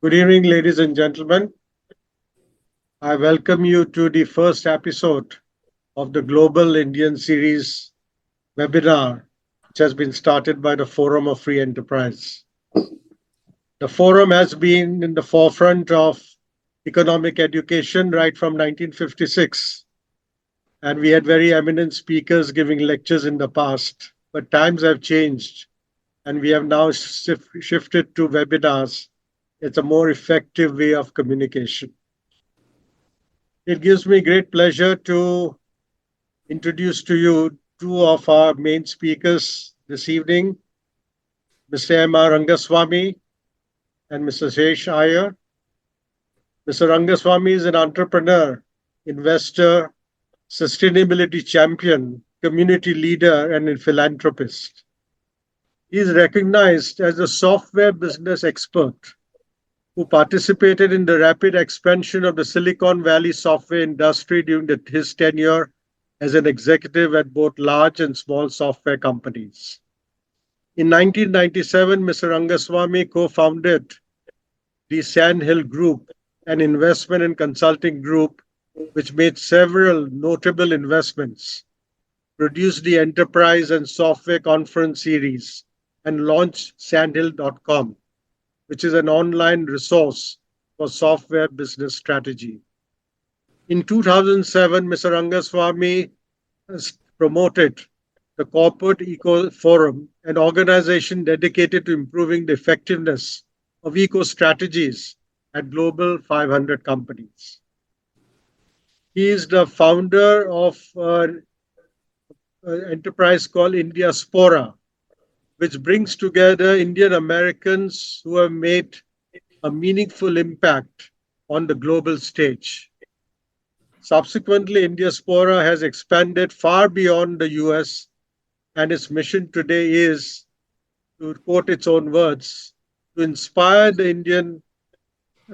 Good evening, ladies and gentlemen. I welcome you to the first episode of the Global Indian Series webinar, which has been started by the Forum of Free Enterprise. The forum has been in the forefront of economic education right from 1956, and we had very eminent speakers giving lectures in the past. But times have changed, and we have now shifted to webinars. It's a more effective way of communication. It gives me great pleasure to introduce to you two of our main speakers this evening, Mr. M.R. Rangaswamy and Mr. Shesh Iyer. Mr. Rangaswamy is an entrepreneur, investor, sustainability champion, community leader, and a philanthropist. He is recognized as a software business expert who participated in the rapid expansion of the Silicon Valley software industry during his tenure as an executive at both large and small software companies. In 1997, Mr. Rangaswamy co-founded the Sandhill Group, an investment and consulting group which made several notable investments, produced the Enterprise and Software Conference series, and launched Sandhill.com, which is an online resource for software business strategy. In 2007, Mr. Rangaswamy promoted the Corporate Eco Forum, an organization dedicated to improving the effectiveness of eco strategies at global 500 companies. He is the founder of an enterprise called Indiaspora, which brings together Indian Americans who have made a meaningful impact on the global stage. Subsequently, Indiaspora has expanded far beyond the US, and its mission today is, to quote its own words, to inspire the Indian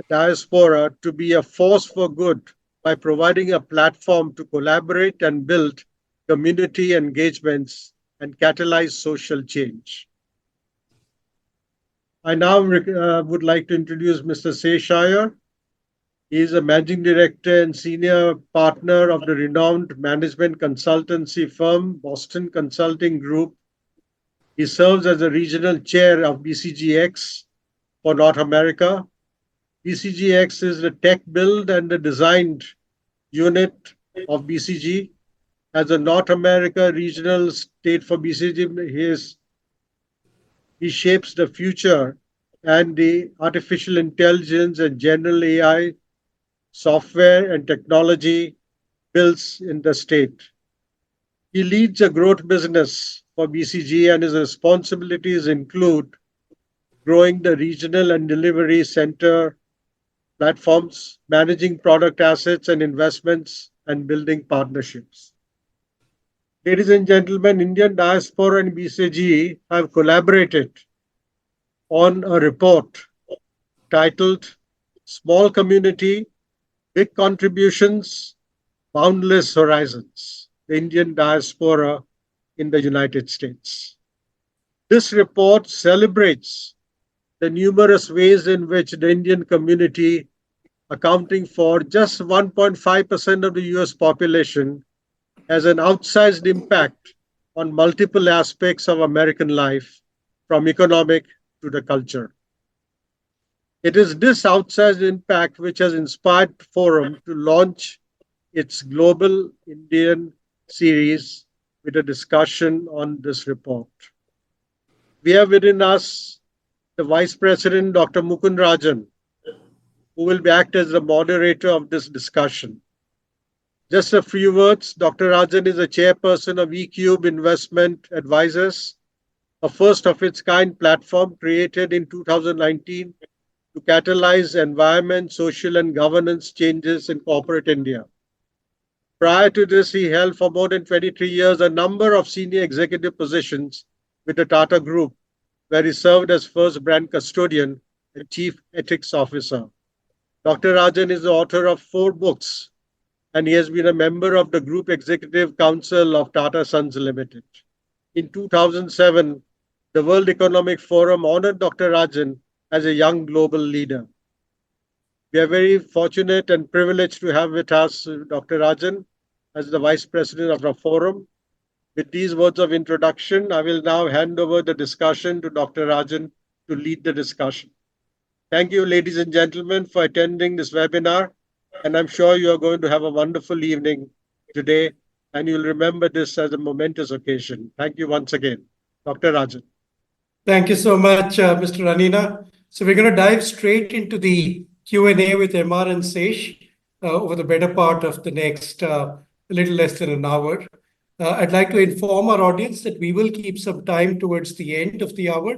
diaspora to be a force for good by providing a platform to collaborate and build community engagements and catalyze social change. I now would like to introduce Mr. Shesh Iyer. He is a managing director and senior partner of the renowned management consultancy firm Boston Consulting Group. He serves as a regional chair of BCGX for North America. BCGX is the tech build and the design unit of BCG. As a North America regional state for BCG, he shapes the future and the artificial intelligence and general AI software and technology builds in the state. He leads a growth business for BCG, and his responsibilities include growing the regional and delivery center platforms, managing product assets and investments, and building partnerships. Ladies and gentlemen, Indian Diaspora and BCG have collaborated on a report titled Small Community, Big Contributions, Boundless Horizons, the Indian Diaspora in the United States. This report celebrates the numerous ways in which the Indian community, accounting for just 1.5% of the US population, has an outsized impact on multiple aspects of American life, from economic to the culture. It is this outsized impact which has inspired Forum to launch its Global Indian series with a discussion on this report. We have within us the Vice President, Dr. Mukund Rajan, who will act as the moderator of this discussion. Just a few words. Dr. Rajan is a chairperson of eCube Investment Advisors, a first of its kind platform created in 2019 to catalyze environment, social, and governance changes in corporate India. Prior to this, he held for more than 23 years a number of senior executive positions with the Tata Group, where he served as first brand custodian and chief ethics officer. Dr. Rajan is the author of 4 books, and he has been a member of the Group Executive Council of Tata Sons Limited. In 2007, the World Economic Forum honored Dr. Rajan as a young global leader. We are very fortunate and privileged to have with us Dr. Rajan as the Vice President of our forum. With these words of introduction, I will now hand over the discussion to Dr. Rajan to lead the discussion. Thank you, ladies and gentlemen, for attending this webinar. And I'm sure you are going to have a wonderful evening today, and you'll remember this as a momentous occasion. Thank you once again. Dr. Rajan. Thank you so much, Mr. Ranina. So we're going to dive straight into the Q&A with MR and Sesh over the better part of the next little less than an hour. I'd like to inform our audience that we will keep some time towards the end of the hour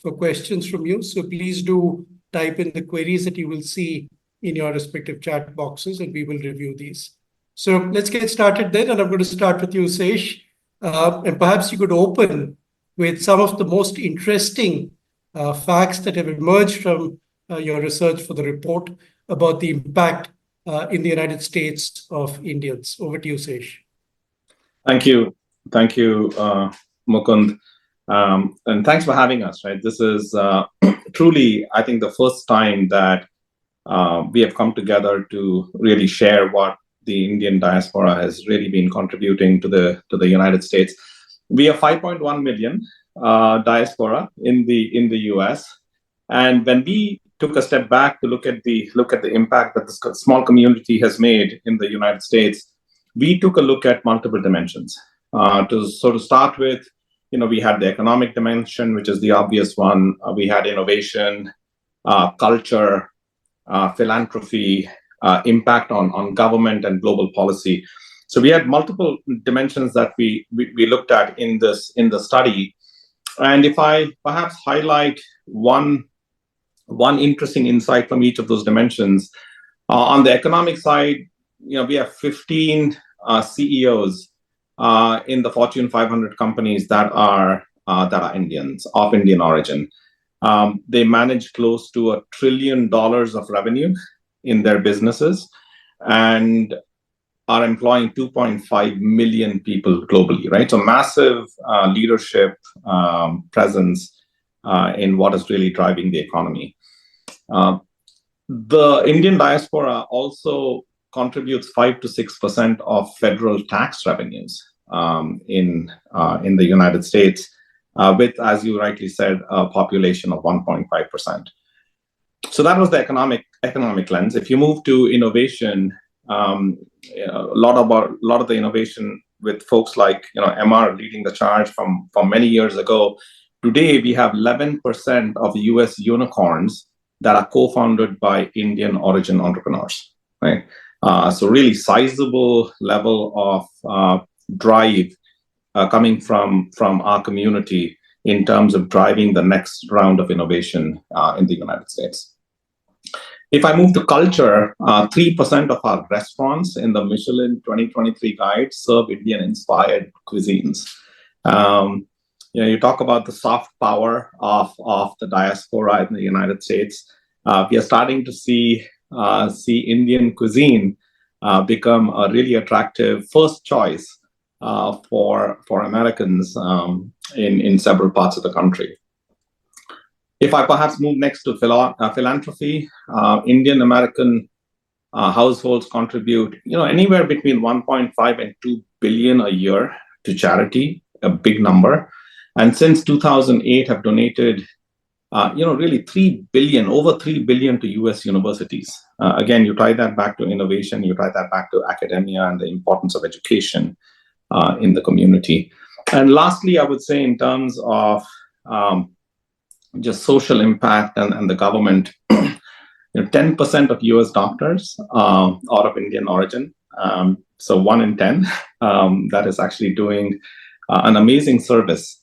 for questions from you. So please do type in the queries that you will see in your respective chat boxes, and we will review these. So let's get started then, and I'm going to start with you, Sesh. And perhaps you could open with some of the most interesting facts that have emerged from your research for the report about the impact in the United States of Indians. Over to you, Sesh. Thank you. Thank you, Mukund. And thanks for having us, right? This is truly, I think, the first time that we have come together to really share what the Indian diaspora has really been contributing to the United States. We are 5.1 million diaspora in the US, and when we took a step back to look at the impact that this small community has made in the United States, we took a look at multiple dimensions. To start with, we had the economic dimension, which is the obvious one. We had innovation, culture, philanthropy, impact on government and global policy. So we had multiple dimensions that we looked at in the study. And if I perhaps highlight one interesting insight from each of those dimensions, on the economic side, we have 15 CEOs in the Fortune 500 companies that are Indians of Indian origin. They manage close to $1 trillion of revenue in their businesses and are employing 2.5 million people globally, right? So massive leadership presence in what is really driving the economy. The Indian diaspora also contributes 5 to 6% of federal tax revenues in the United States, with, as you rightly said, a population of 1.5%. So that was the economic lens. If you move to innovation, a lot of the innovation with folks like MR leading the charge from many years ago. Today we have 11% of U.S. unicorns that are co-founded by Indian origin entrepreneurs, right? So really sizable level of drive coming from our community in terms of driving the next round of innovation in the United States. If I move to culture, 3% of our restaurants in the Michelin 2023 guide serve Indian-inspired cuisines. You talk about the soft power of the diaspora in the United States. We are starting to see Indian cuisine become a really attractive first choice for Americans in several parts of the country. If I perhaps move next to philanthropy, Indian American households contribute anywhere between 1.5 and 2 billion a year to charity, a big number. And since 2008 have donated really over 3 billion to US universities. Again, you tie that back to innovation, you tie that back to academia and the importance of education in the community. And lastly, I would say in terms of just social impact and the government, 10% of US doctors are of Indian origin. So 1 in 10 that is actually doing an amazing service.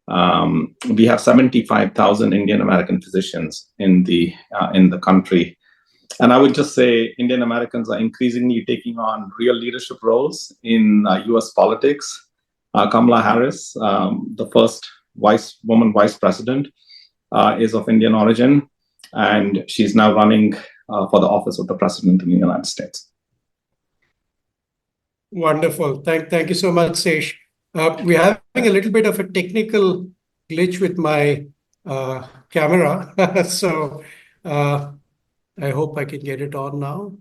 We have 75,000 Indian American physicians in the country. And I would just say Indian Americans are increasingly taking on real leadership roles in US politics. Kamala Harris, the first woman vice president, is of Indian origin, and she's now running for the office of the president in the United States. Wonderful. Thank you so much, Sesh. We're having a little bit of a technical glitch with my camera. So I hope I can get it on now.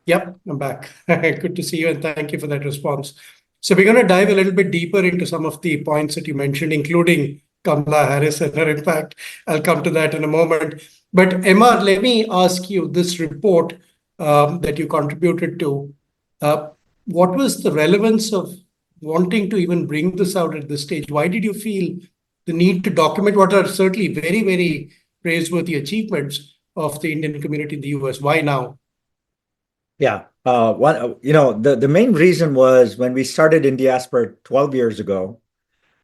Yep, I'm back. Good to see you, and thank you for that response. So we're going to dive a little bit deeper into some of the points that you mentioned, including Kamala Harris and her impact. I'll come to that in a moment. But Emma, let me ask you this report that you contributed to. What was the relevance of wanting to even bring this out at this stage? Why did you feel the need to document what are certainly very, very praiseworthy achievements of the Indian community in the US? Why now? Yeah. The main reason was when we started in diaspora 12 years ago,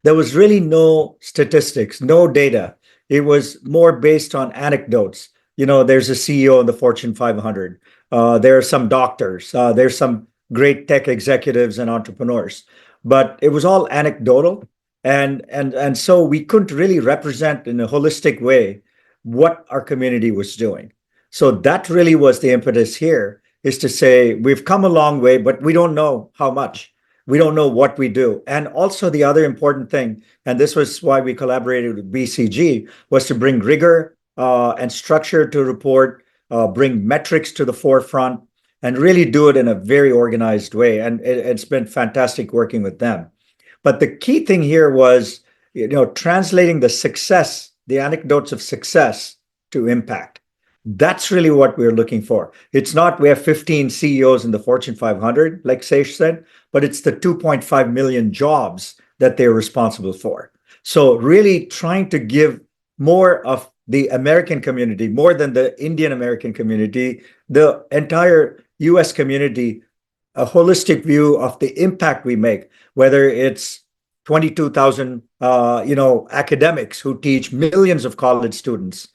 there was really no statistics, no data. It was more based on anecdotes. There's a CEO in the Fortune 500. There are some doctors. There's some great tech executives and entrepreneurs. But it was all anecdotal. And so we couldn't really represent in a holistic way what our community was doing. So that really was the impetus here, is to say we've come a long way, but we don't know how much. We don't know what we do. And also the other important thing, and this was why we collaborated with BCG, was to bring rigor and structure to report, bring metrics to the forefront, and really do it in a very organized way. And it's been fantastic working with them. But the key thing here was, translating the success, the anecdotes of success to impact. That's really what we're looking for. It's not we have 15 CEOs in the Fortune 500, like Sesh said, but it's the 2.5 million jobs that they're responsible for. So really trying to give more of the American community, more than the Indian American community, the entire US community, a holistic view of the impact we make, whether it's 22,000 academics who teach millions of college students,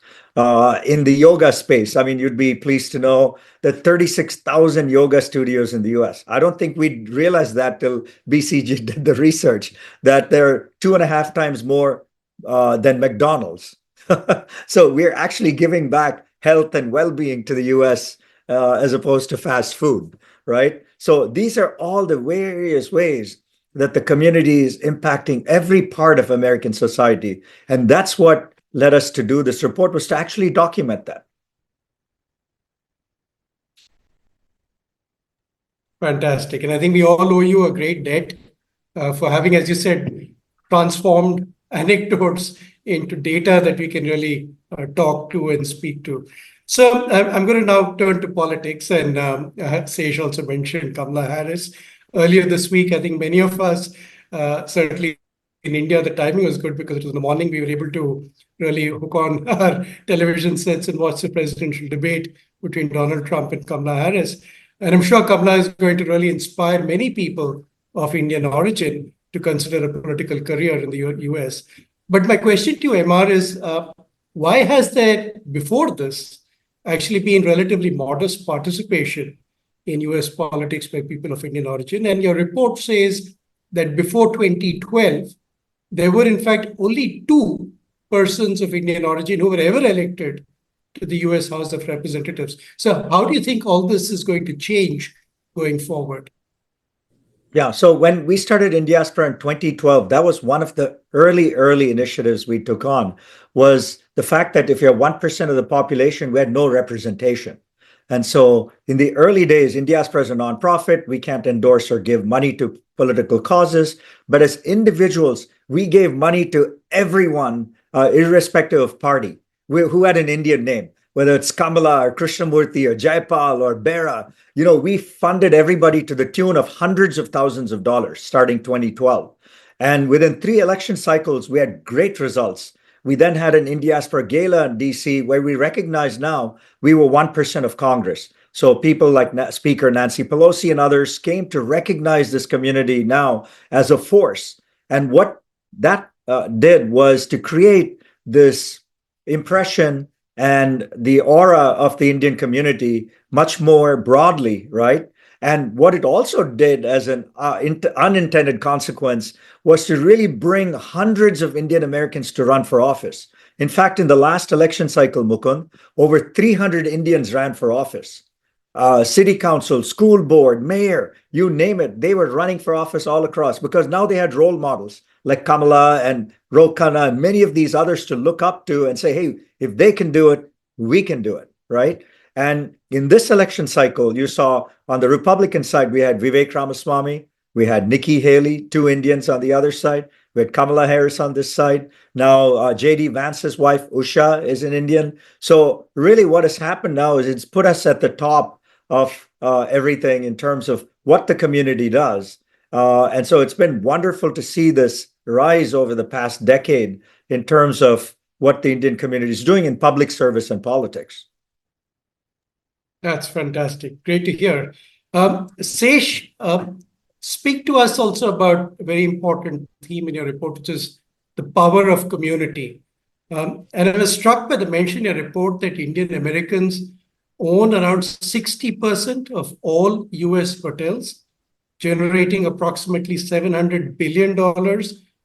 in the yoga space. I mean, you'd be pleased to know that 36,000 yoga studios in the US. I don't think we'd realize that till BCG did the research, that there are 2.5 times more than McDonald's. So we're actually giving back health and well-being to the US as opposed to fast food, right? So these are all the various ways that the community is impacting every part of American society. And that's what led us to do this report, was to actually document that. Fantastic. And I think we all owe you a great debt for having, as you said, transformed anecdotes into data that we can really talk to and speak to. So I'm going to now turn to politics. And Sesh also mentioned Kamala Harris. Earlier this week, I think many of us, certainly in India, the timing was good because it was in the morning. We were able to really hook on our television sets and watch the presidential debate between Donald Trump and Kamala Harris. And I'm sure Kamala is going to really inspire many people of Indian origin to consider a political career in the US. But my question to you, Emma, is why has there, before this, actually been relatively modest participation in US politics by people of Indian origin? And your report says that before 2012, there were in fact only 2 persons of Indian origin who were ever elected to the US House of Representatives. So how do you think all this is going to change going forward? Yeah, so when we started in diaspora in 2012, that was one of the early initiatives we took on, was the fact that if you're 1% of the population, we had no representation. And so in the early days, in diaspora as a nonprofit, we can't endorse or give money to political causes. But as individuals, we gave money to everyone, irrespective of party, who had an Indian name, whether it's Kamala or Krishnamurthy or Jaipal or Bera. We funded everybody to the tune of hundreds of thousands of dollars starting 2012. And within 3 election cycles, we had great results. We then had an in-diaspora gala in DC where we recognized now we were 1% of Congress. So people like Speaker Nancy Pelosi and others came to recognize this community now as a force. And what that did was to create this impression and the aura of the Indian community much more broadly, right? And what it also did as an unintended consequence was to really bring hundreds of Indian Americans to run for office. In fact, in the last election cycle, Mukund, over 300 Indians ran for office. City council, school board, mayor, you name it, they were running for office all across because now they had role models like Kamala and Ro Khanna and many of these others to look up to and say, hey, if they can do it, we can do it, right? And in this election cycle, you saw on the Republican side, we had Vivek Ramaswamy, we had Nikki Haley, two Indians on the other side. We had Kamala Harris on this side. Now, J.D. Vance's wife, Usha, is an Indian. So really what has happened now is it's put us at the top of everything in terms of what the community does. And so it's been wonderful to see this rise over the past decade in terms of what the Indian community is doing in public service and politics. That's fantastic. Great to hear. Sesh, speak to us also about a very important theme in your report, which is the power of community. And I was struck by the mention in your report that Indian Americans own around 60% of all US hotels, generating approximately $700 billion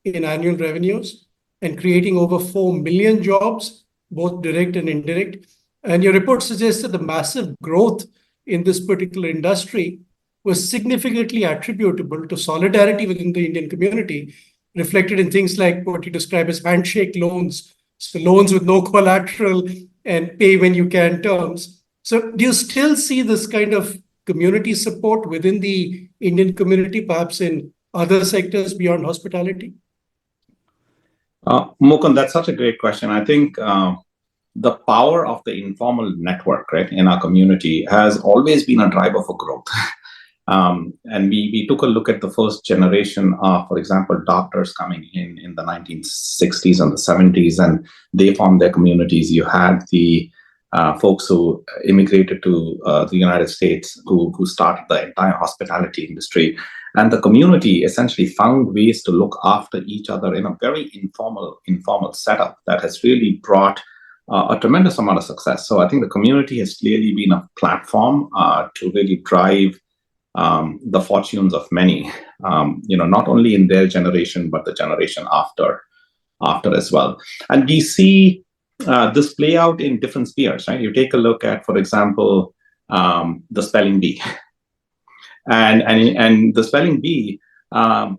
in annual revenues and creating over 4 million jobs, both direct and indirect. And your report suggests that the massive growth in this particular industry was significantly attributable to solidarity within the Indian community, reflected in things like what you describe as handshake loans, so loans with no collateral and pay when you can terms. So do you still see this kind of community support within the Indian community, perhaps in other sectors beyond hospitality? Mukund, that's such a great question. I think the power of the informal network, right, in our community has always been a driver for growth. And we took a look at the first generation of, for example, doctors coming in the 1960s and the 70s, and they formed their communities. You had the folks who immigrated to the United States who started the entire hospitality industry. And the community essentially found ways to look after each other in a very informal setup that has really brought a tremendous amount of success. So I think the community has clearly been a platform to really drive the fortunes of many, not only in their generation, but the generation after as well. And we see this play out in different spheres, right? You take a look at, for example, the spelling bee. And the spelling bee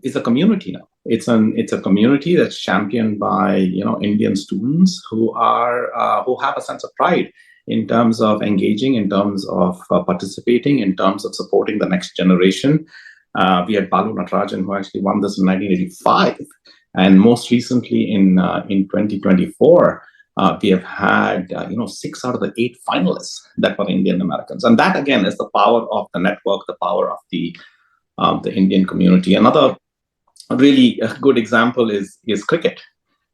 is a community now. It's a community that's championed by Indian students who have a sense of pride in terms of engaging, in terms of participating, in terms of supporting the next generation. We had Balu Natarajan, who actually won this in 1985, and most recently in 2024. We have had 6 out of the 8 finalists that were Indian Americans, and that again is the power of the network, the power of the Indian community. Another really good example is cricket,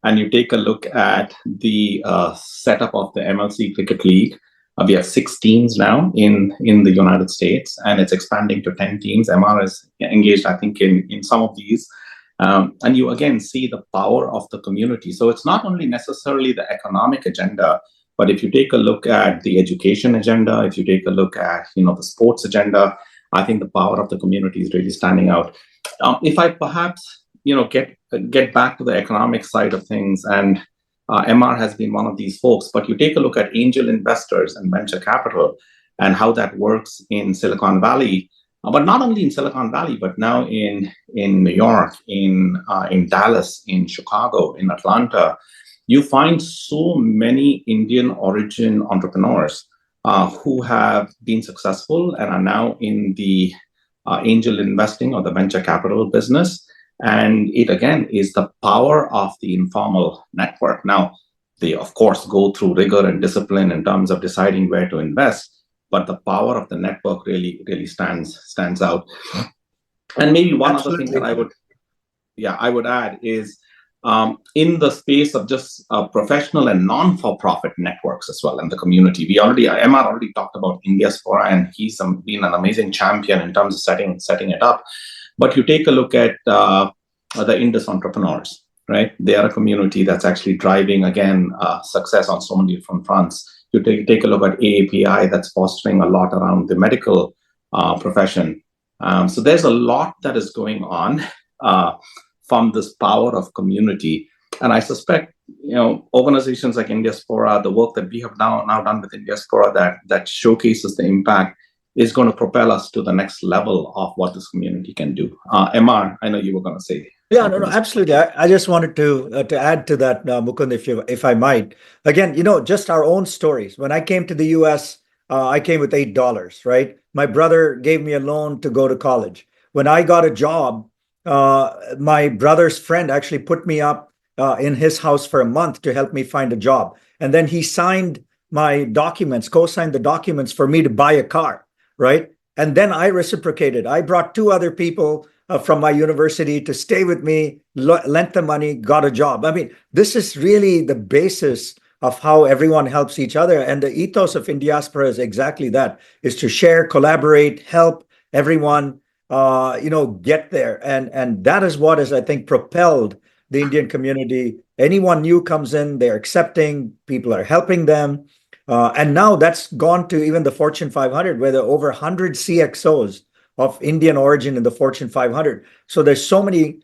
and you take a look at the setup of the MLC Cricket League. We have 6 teams now in the United States, and it's expanding to 10 teams. MR is engaged, I think, in some of these. And you again see the power of the community. So it's not only necessarily the economic agenda, but if you take a look at the education agenda, if you take a look at the sports agenda, I think the power of the community is really standing out. If I perhaps get back to the economic side of things, and MR has been one of these folks, but you take a look at angel investors and venture capital and how that works in Silicon Valley. But not only in Silicon Valley, but now in New York, in Dallas, in Chicago, in Atlanta, you find so many Indian origin entrepreneurs who have been successful and are now in the angel investing or the venture capital business. And it again is the power of the informal network. Now, they of course go through rigor and discipline in terms of deciding where to invest, but the power of the network really stands out. And maybe one Absolutely. Other thing that I would add is in the space of just professional and non-for-profit networks as well in the community. MR already talked about Indiaspora, and he's been an amazing champion in terms of setting it up. But you take a look at the Indus entrepreneurs, right? They are a community that's actually driving, again, success on so many different fronts. You take a look at AAPI, that's fostering a lot around the medical profession. So there's a lot that is going on from this power of community. And I suspect, organizations like Indiaspora, the work that we have now done with Indiaspora that showcases the impact is going to propel us to the next level of what this community can do. MR, I know you were going to say. Yeah, no, absolutely. I just wanted to add to that, Mukund, if I might. Again, just our own stories. When I came to the US, I came with $8, right? My brother gave me a loan to go to college. When I got a job, my brother's friend actually put me up in his house for a month to help me find a job. And then he signed my documents, co-signed the documents for me to buy a car, right? And then I reciprocated. I brought two other people from my university to stay with me, lent the money, got a job. I mean, this is really the basis of how everyone helps each other. And the ethos of Indiaspora is exactly that, is to share, collaborate, help everyone, get there. And that is what has, I think, propelled the Indian community. Anyone new comes in, they're accepting, people are helping them. And now that's gone to even the Fortune 500, where there are over 100 CXOs of Indian origin in the Fortune 500. So there's so many,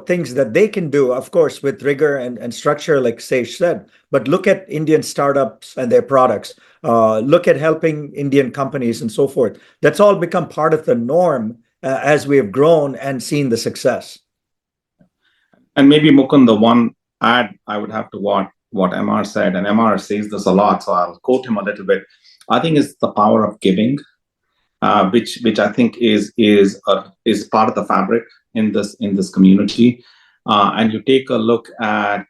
things that they can do, of course, with rigor and structure, like Seish said. But look at Indian startups and their products. Look at helping Indian companies and so forth. That's all become part of the norm as we have grown and seen the success. And maybe, Mukund, the one add I would have to what MR said, and MR says this a lot, so I'll quote him a little bit. I think it's the power of giving, which I think is part of the fabric in this community. And you take a look at,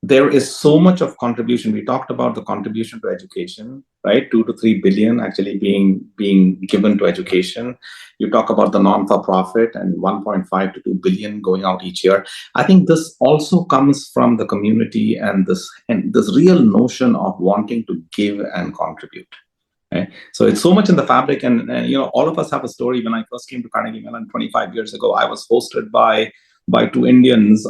there is so much of contribution. We talked about the contribution to education, right? 2 to 3 billion actually being given to education. You talk about the non-for-profit and 1.5 to 2 billion going out each year. I think this also comes from the community and this real notion of wanting to give and contribute. Okay? So it's so much in the fabric, and all of us have a story. When I first came to Carnegie Mellon 25 years ago, I was hosted by two Indians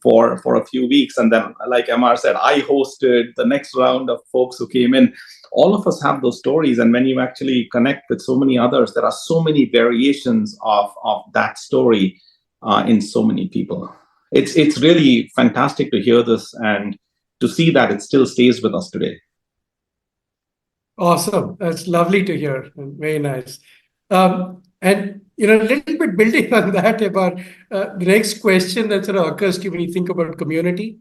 for a few weeks. And then, like MR said, I hosted the next round of folks who came in. All of us have those stories. And when you actually connect with so many others, there are so many variations of that story in so many people. It's really fantastic to hear this and to see that it still stays with us today. Awesome. That's lovely to hear. Very nice. And a little bit building on that about the next question that sort of occurs to you when you think about community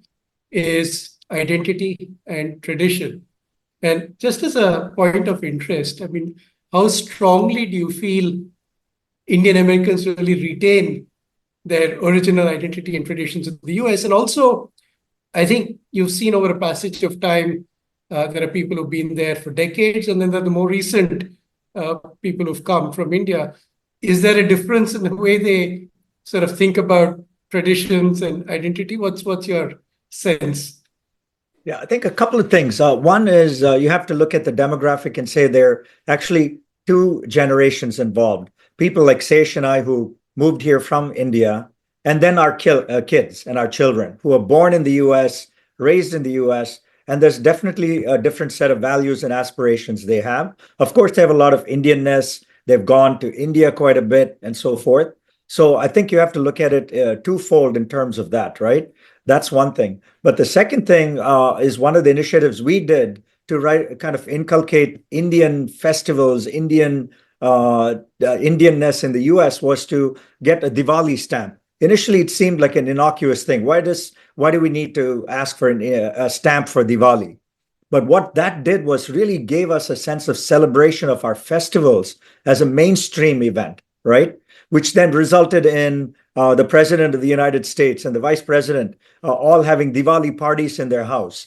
is identity and tradition. And just as a point of interest, I mean, how strongly do you feel Indian Americans really retain their original identity and traditions in the US? And also, I think you've seen over a passage of time, there are people who've been there for decades, and then there are the more recent people who've come from India. Is there a difference in the way they sort of think about traditions and identity? What's your sense? Yeah, I think a couple of things. One is you have to look at the demographic and say there are actually two generations involved. People like Seish and I who moved here from India, and then our kids and our children who are born in the US, raised in the US, and there's definitely a different set of values and aspirations they have. Of course, they have a lot of Indianness. They've gone to India quite a bit and so forth. So I think you have to look at it twofold in terms of that, right? That's one thing. But the second thing is one of the initiatives we did to kind of inculcate Indian festivals, Indianness in the US was to get a Diwali stamp. Initially, it seemed like an innocuous thing. Why do we need to ask for a stamp for Diwali? But what that did was really gave us a sense of celebration of our festivals as a mainstream event, right? Which then resulted in the President of the United States and the Vice President all having Diwali parties in their house.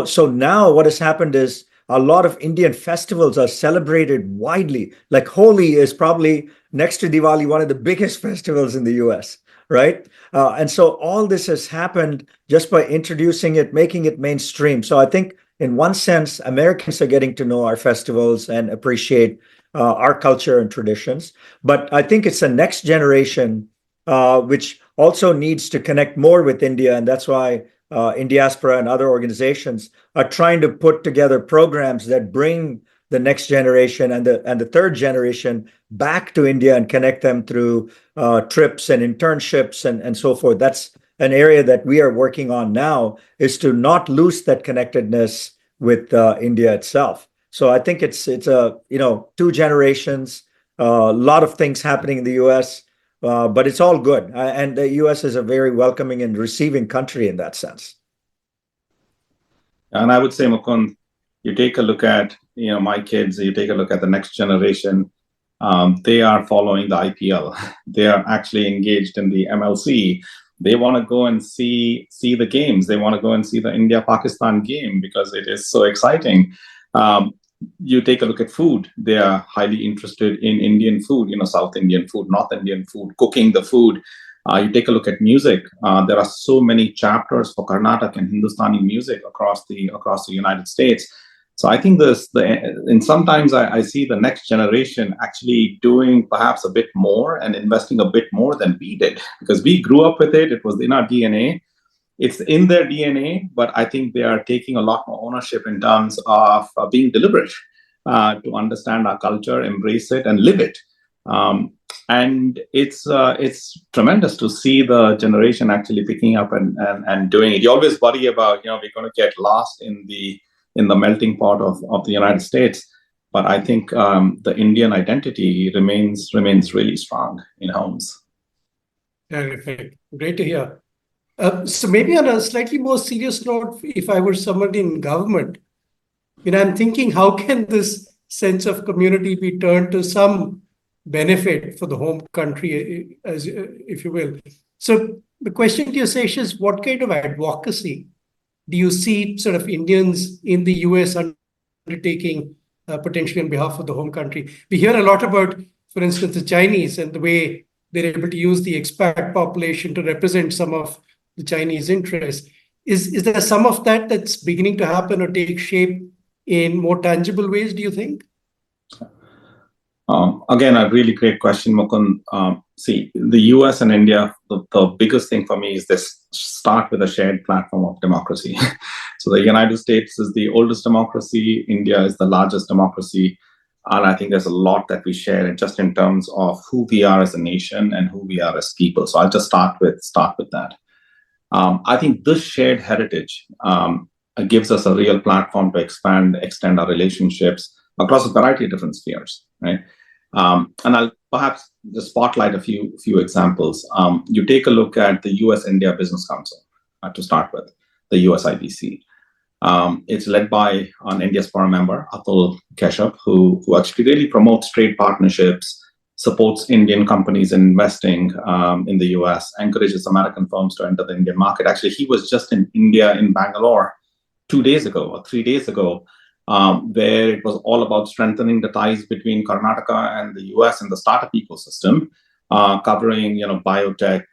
So now what has happened is a lot of Indian festivals are celebrated widely. Like Holi is probably, next to Diwali, one of the biggest festivals in the US, right? And so all this has happened just by introducing it, making it mainstream. So I think in one sense, Americans are getting to know our festivals and appreciate our culture and traditions. But I think it's the next generation which also needs to connect more with India. And that's why Indiaspora and other organizations are trying to put together programs that bring the next generation and the third generation back to India and connect them through trips and internships and so forth. That's an area that we are working on now, is to not lose that connectedness with India itself. So I think it's a two generations, a lot of things happening in the US, but it's all good. And the US is a very welcoming and receiving country in that sense. And I would say, Mukund, you take a look at my kids. You take a look at the next generation. They are following the IPL. They are actually engaged in the MLC. They want to go and see the games. They want to go and see the India-Pakistan game because it is so exciting. You take a look at food. They are highly interested in Indian food, South Indian food, North Indian food, cooking the food. You take a look at music. There are so many chapters for Carnatic and Hindustani music across the United States. So I think and sometimes I see the next generation actually doing perhaps a bit more and investing a bit more than we did, because we grew up with it. It was in our DNA. It's in their DNA, but I think they are taking a lot more ownership in terms of being deliberate to understand our culture, embrace it, and live it. And it's tremendous to see the generation actually picking up and doing it. You always worry about, we're going to get lost in the melting pot of the United States. But I think the Indian identity remains really strong in homes. Terrific. Great to hear. So maybe on a slightly more serious note, if I were someone in government, I'm thinking, how can this sense of community be turned to some benefit for the home country, as if you will? So the question to you, Sesh, is what kind of advocacy do you see sort of Indians in the US undertaking potentially on behalf of the home country? We hear a lot about, for instance, the Chinese and the way they're able to use the expat population to represent some of the Chinese interests. Is there some of that that's beginning to happen or take shape in more tangible ways, do you think? Again, a really great question, Mukund. See, the US and India, the biggest thing for me is this start with a shared platform of democracy. So the United States is the oldest democracy. India is the largest democracy. And I think there's a lot that we share just in terms of who we are as a nation and who we are as people. So I'll just start with that. I think this shared heritage gives us a real platform to extend our relationships across a variety of different spheres, right? And I'll perhaps just spotlight a few examples. You take a look at the US-India Business Council to start with, the USIBC. It's led by an India Diaspora member, Atul Keshav, who actually really promotes trade partnerships, supports Indian companies in investing in the US, encourages American firms to enter the Indian market. Actually, he was just in India, in Bangalore, 2 days ago or 3 days ago, where it was all about strengthening the ties between Karnataka and the US and the startup ecosystem, covering biotech,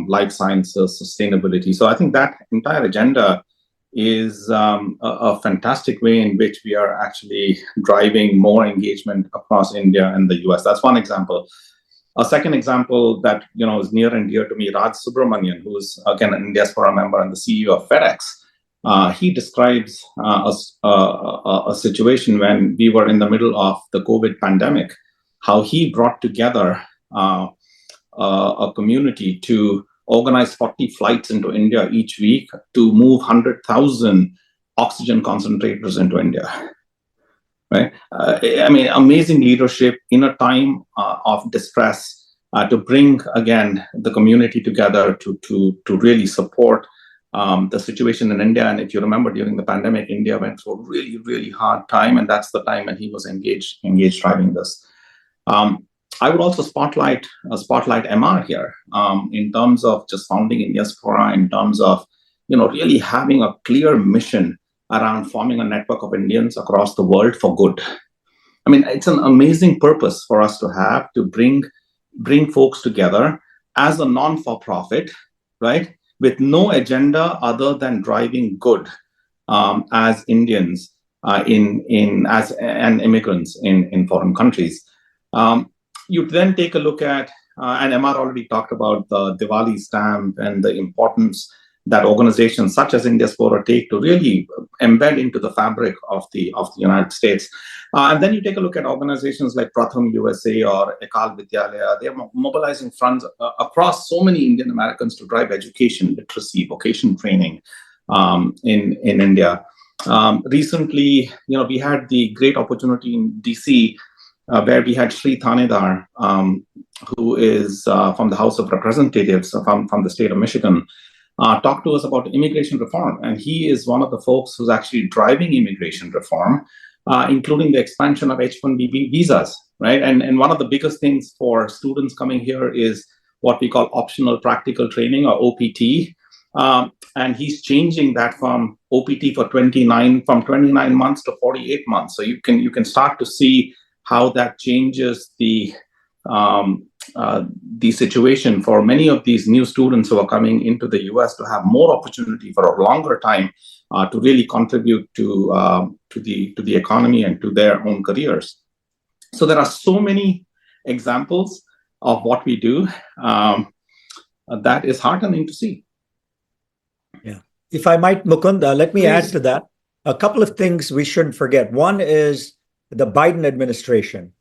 life sciences, sustainability. So I think that entire agenda is a fantastic way in which we are actually driving more engagement across India and the US. That's one example. A second example that is near and dear to me, Raj Subramanian, who is again an India Diaspora member and the CEO of FedEx. He describes a situation when we were in the middle of the COVID pandemic, how he brought together a community to organize 40 flights into India each week to move 100,000 oxygen concentrators into India. Right? Amazing leadership in a time of distress to bring again the community together to really support the situation in India. And if you remember, during the pandemic, India went through a really, really hard time, and that's the time when he was engaged driving this. I would also spotlight MR here in terms of just founding India Diaspora, in terms of really having a clear mission around forming a network of Indians across the world for good. It's an amazing purpose for us to have, to bring folks together as a non-for-profit, right? With no agenda other than driving good as Indians and immigrants in foreign countries. You then take a look at, and MR already talked about the Diwali stamp and the importance that organizations such as India Diaspora take to really embed into the fabric of the United States. And then you take a look at organizations like Pratham USA or Ekal Vidyalaya. They're mobilizing funds across so many Indian Americans to drive education, literacy, vocation training in India. Recently, we had the great opportunity in DC where we had Sri Thanedar, who is from the House of Representatives from the state of Michigan. talked to us about immigration reform. And he is one of the folks who's actually driving immigration reform, including the expansion of H-1B visas, right? And one of the biggest things for students coming here is what we call optional practical training, or OPT. And he's changing that from OPT from 29 months to 48 months. So you can start to see how that changes the situation for many of these new students who are coming into the US to have more opportunity for a longer time to really contribute to the economy and to their own careers. So there are so many examples of what we do that is heartening to see. Yeah. If I might, Mukund, let me add Please. to that. A couple of things we shouldn't forget. One is the Biden administration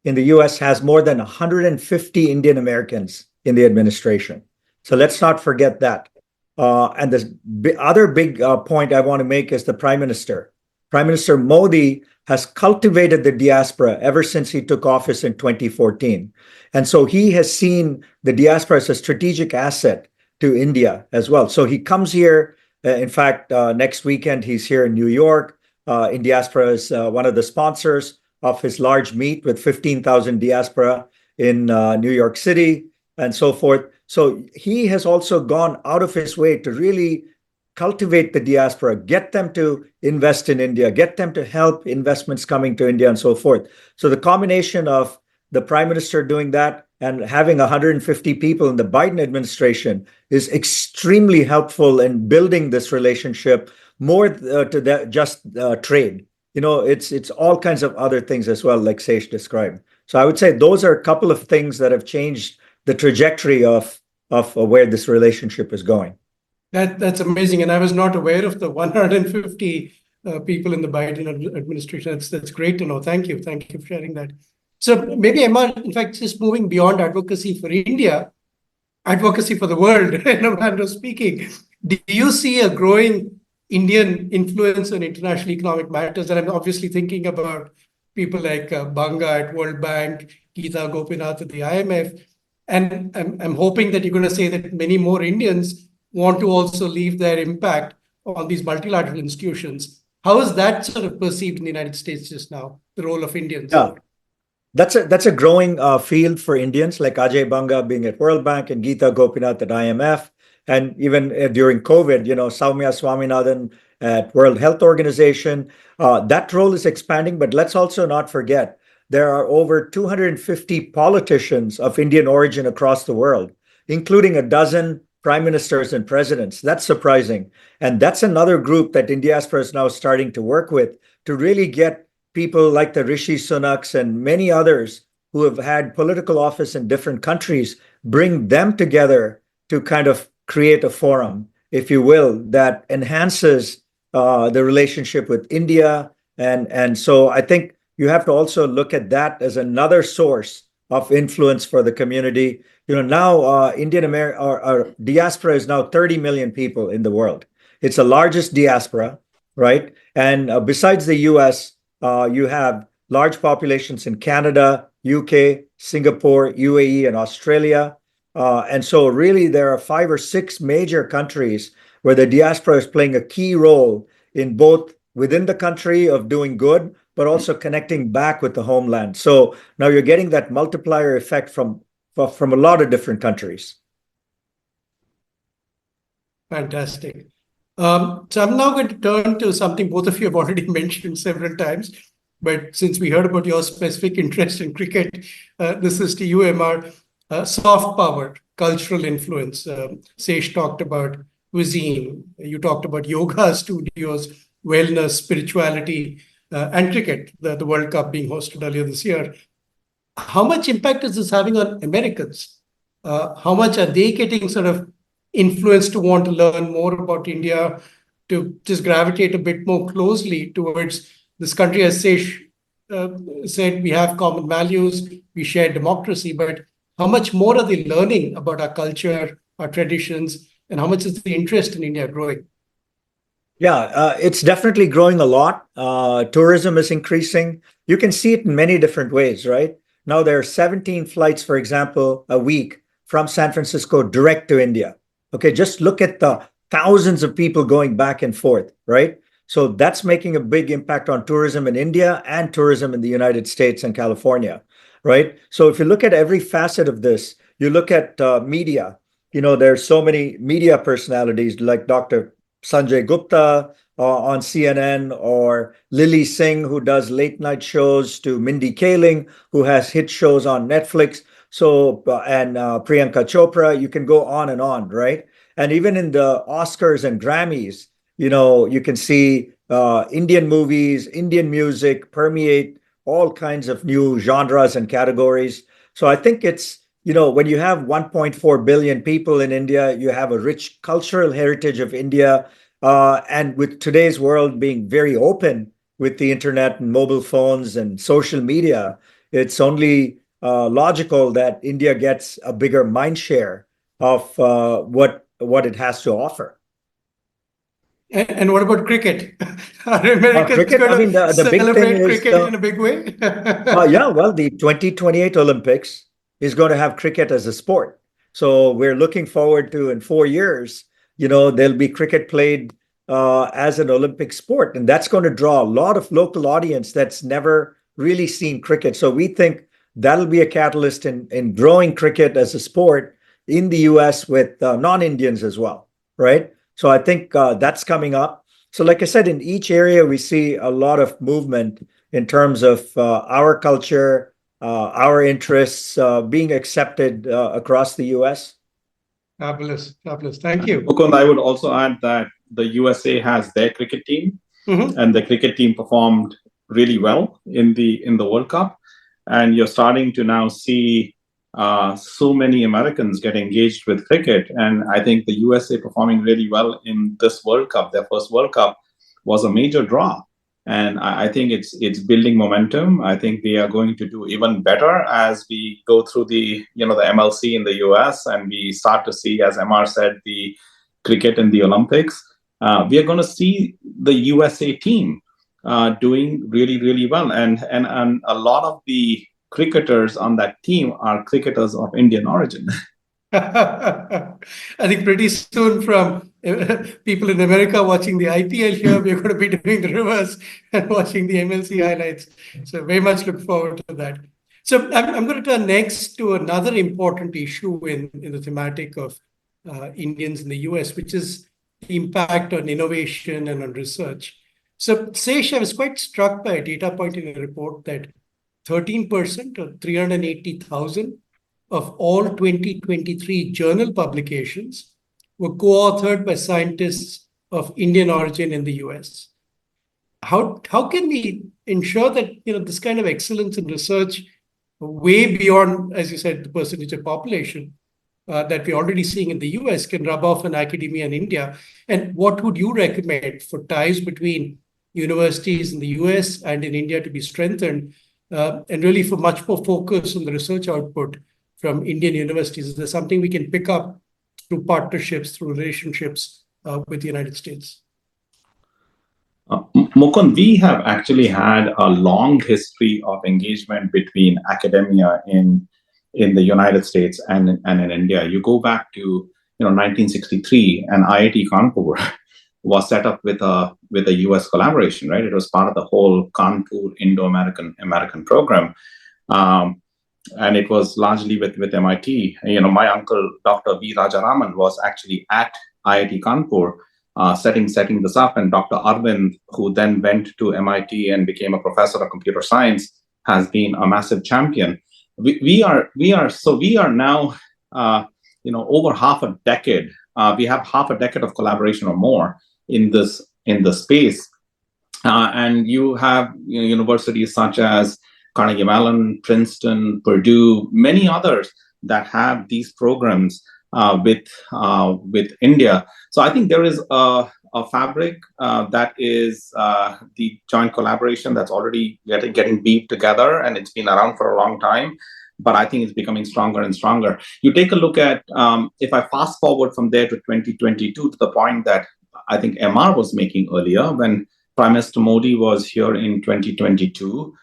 in the US has more than 150 Indian Americans in the administration. So let's not forget that. And the other big point I want to make is the Prime Minister. Prime Minister Modi has cultivated the diaspora ever since he took office in 2014. And so he has seen the diaspora as a strategic asset to India as well. So he comes here. In fact, next weekend, he's here in New York. Indiaspora is one of the sponsors of his large meet with 15,000 diaspora in New York City and so forth. So he has also gone out of his way to really cultivate the diaspora, get them to invest in India, get them to help investments coming to India and so forth. So the combination of the Prime Minister doing that and having 150 people in the Biden administration is extremely helpful in building this relationship more to that just trade. You know, it's all kinds of other things as well, like Seish described. So I would say those are a couple of things that have changed the trajectory of where this relationship is going. That's amazing, and I was not aware of the 150 people in the Biden administration. That's great to know. Thank you for sharing that. So maybe Emma, in fact, just moving beyond advocacy for India, advocacy for the world, in a manner of speaking. Do you see a growing Indian influence on international economic matters? And I'm obviously thinking about people like Banga at World Bank, Geeta Gopinath at the IMF. And I'm hoping that you're going to say that many more Indians want to also leave their impact on these multilateral institutions. How is that sort of perceived in the United States just now, the role of Indians? Yeah. That's a growing field for Indians, like Ajay Banga being at World Bank and Geeta Gopinath at IMF. And even during COVID, you know, Soumya Swaminathan at World Health Organization. That role is expanding, but let's also not forget, there are over 250 politicians of Indian origin across the world, including a dozen prime ministers and presidents. That's surprising. And that's another group that Indiaspora is now starting to work with to really get people like the Rishi Sunaks and many others who have had political office in different countries, bring them together to kind of create a forum, if you will, that enhances the relationship with India. And so I think you have to also look at that as another source of influence for the community. You know, now our diaspora is now 30 million people in the world. It's the largest diaspora, right? And besides the US, you have large populations in Canada, UK, Singapore, UAE, and Australia. And so really there are 5 or 6 major countries where the diaspora is playing a key role in both within the country of doing good, but also connecting back with the homeland. So now you're getting that multiplier effect from a lot of different countries. Fantastic. So I'm now going to turn to something both of you have already mentioned several times, but since we heard about your specific interest in cricket, this is to you, MR. Soft power, cultural influence. Seish talked about cuisine. You talked about yoga studios, wellness, spirituality, and cricket, the World Cup being hosted earlier this year. How much impact is this having on Americans? How much are they getting sort of influenced to want to learn more about India, to just gravitate a bit more closely towards this country? As Seish said, we have common values, we share democracy, but how much more are they learning about our culture, our traditions, and how much is the interest in India growing? Yeah, it's definitely growing a lot. Tourism is increasing. You can see it in many different ways, right? Now there are 17 flights, for example, a week from San Francisco direct to India. Okay, just look at the thousands of people going back and forth, right? So that's making a big impact on tourism in India and tourism in the United States and California, right? So if you look at every facet of this, you look at media, there's so many media personalities like Dr. Sanjay Gupta on CNN, or Lily Singh, who does late night shows, to Mindy Kaling, who has hit shows on Netflix. So, and Priyanka Chopra, you can go on, right? And even in the Oscars and Grammys, you can see Indian movies, Indian music permeate all kinds of new genres and categories. So I think it's, when you have 1.4 billion people in India, you have a rich cultural heritage of India. And with today's world being very open with the internet and mobile phones and social media, it's only logical that India gets a bigger mind share of what it has to offer. And what about cricket? Are Americans Cricket, going I mean, to the big thing celebrate is cricket in a big way? yeah, well, the 2028 Olympics is going to have cricket as a sport. So we're looking forward to, in 4 years, there'll be cricket played as an Olympic sport. And that's going to draw a lot of local audience that's never really seen cricket. So we think that'll be a catalyst in growing cricket as a sport in the US with non-Indians as well, right? So I think that's coming up. So like I said, in each area, we see a lot of movement in terms of our culture, our interests being accepted across the US. Fabulous, fabulous. Thank you. Mukund, I would also add that the USA has their cricket team, and the cricket team performed really well in the World Cup. And you're starting to now see so many Americans get engaged with cricket. And I think the USA performing really well in this World Cup, their first World Cup, was a major draw. And I think it's building momentum. I think they are going to do even better as we go through the MLC in the US, and we start to see, as MR said, the cricket in the Olympics. We are going to see the USA team doing really, really well. And a lot of the cricketers on that team are cricketers of Indian origin. I think pretty soon, from people in America watching the IPL here, we're going to be doing the reverse and watching the MLC highlights. So very much look forward to that. So I'm going to turn next to another important issue in the thematic of Indians in the US, which is the impact on innovation and on research. So Sesh, I was quite struck by a data point in a report that 13% or 380,000 of all 2023 journal publications were co-authored by scientists of Indian origin in the US. How can we ensure that this kind of excellence in research, way beyond, as you said, the percentage of population that we're already seeing in the US, can rub off on academia in India? And what would you recommend for ties between universities in the US and in India to be strengthened, and really for much more focus on the research output from Indian universities? Is there something we can pick up through partnerships, through relationships with the United States? Mukund, we have actually had a long history of engagement between academia in the United States and in India. You go back to 1963, and IIT Kanpur was set up with a US collaboration, right? It was part of the whole Kanpur Indo-American program. And it was largely with MIT. My uncle, Dr. V. Rajaraman, was actually at IIT Kanpur setting this up. And Dr. Arvind, who then went to MIT and became a professor of computer science, has been a massive champion. We are now, over half a decade. We have half a decade of collaboration or more in the space. And you have universities such as Carnegie Mellon, Princeton, Purdue, many others that have these programs with India. So I think there is a fabric that is the joint collaboration that's already getting weaved together, and it's been around for a long time. But I think it's becoming stronger and stronger. You take a look at, if I fast forward from there to 2022, to the point that I think MR was making earlier, when Prime Minister Modi was here in 2022,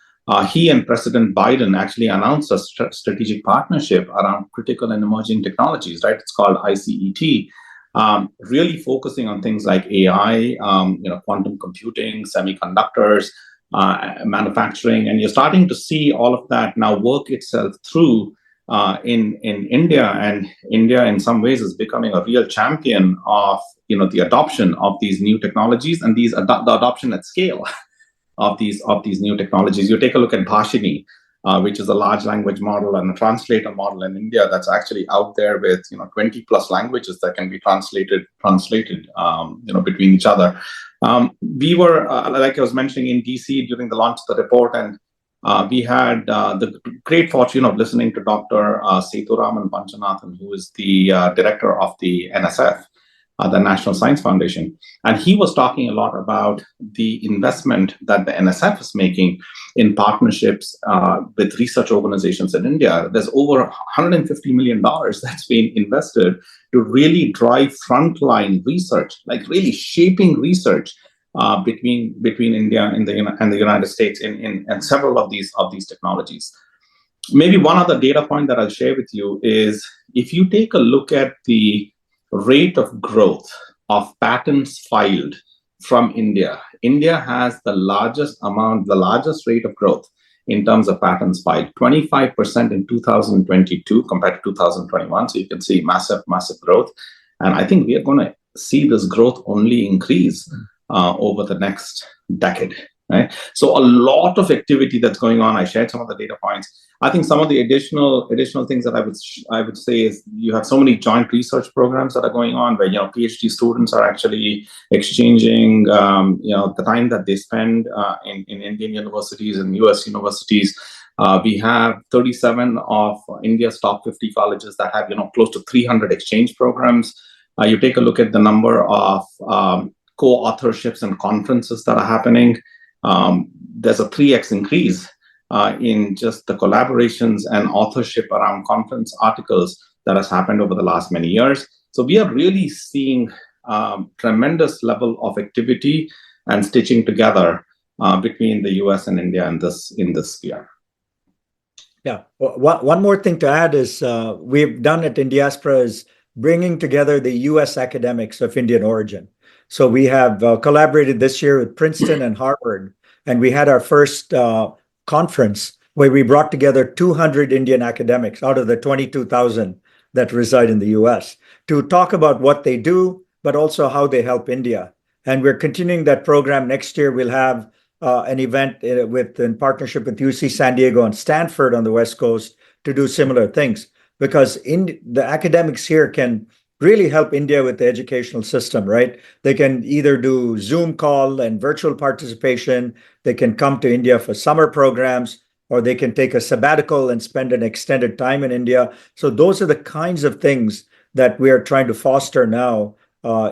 he and President Biden actually announced a strategic partnership around critical and emerging technologies, right? It's called ICET. really focusing on things like AI, quantum computing, semiconductors, manufacturing, and you're starting to see all of that now work itself through in India, and India in some ways is becoming a real champion of the adoption of these new technologies and the adoption at scale of these new technologies. You take a look at Bhashini, which is a large language model and a translator model in India that's actually out there with 20 plus languages that can be translated between each other. We were, like I was mentioning, in DC during the launch of the report, and we had the great fortune of listening to Dr. Sethuraman Panchanathan, who is the director of the NSF, the National Science Foundation. And he was talking a lot about the investment that the NSF is making in partnerships with research organizations in India. There's over $150 million that's been invested to really drive frontline research, like really shaping research between India and the United States in several of these technologies. Maybe one other data point that I'll share with you is if you take a look at the rate of growth of patents filed from India, India has the largest rate of growth in terms of patents filed, 25% in 2022 compared to 2021. So you can see massive growth. And I think we are going to see this growth only increase over the next decade. Right? So a lot of activity that's going on. I shared some of the data points. I think some of the additional things that I would say is you have so many joint research programs that are going on where PhD students are actually exchanging the time that they spend in Indian universities and US universities. We have 37 of India's top 50 colleges that have close to 300 exchange programs. You take a look at the number of co-authorships and conferences that are happening. There's a 3x increase in just the collaborations and authorship around conference articles that has happened over the last many years. So we are really seeing tremendous level of activity and stitching together between the US and India in this sphere. Yeah. One more thing to add is we've done at Indiaspora is bringing together the US academics of Indian origin. So we have collaborated this year with Princeton and Harvard, and we had our first conference where we brought together 200 Indian academics out of the 22,000 that reside in the US to talk about what they do, but also how they help India. And we're continuing that program. Next year, we'll have an event in partnership with UC San Diego and Stanford on the West Coast to do similar things, because the academics here can really help India with the educational system, right? They can either do Zoom call and virtual participation, they can come to India for summer programs, or they can take a sabbatical and spend an extended time in India. So those are the kinds of things that we are trying to foster now,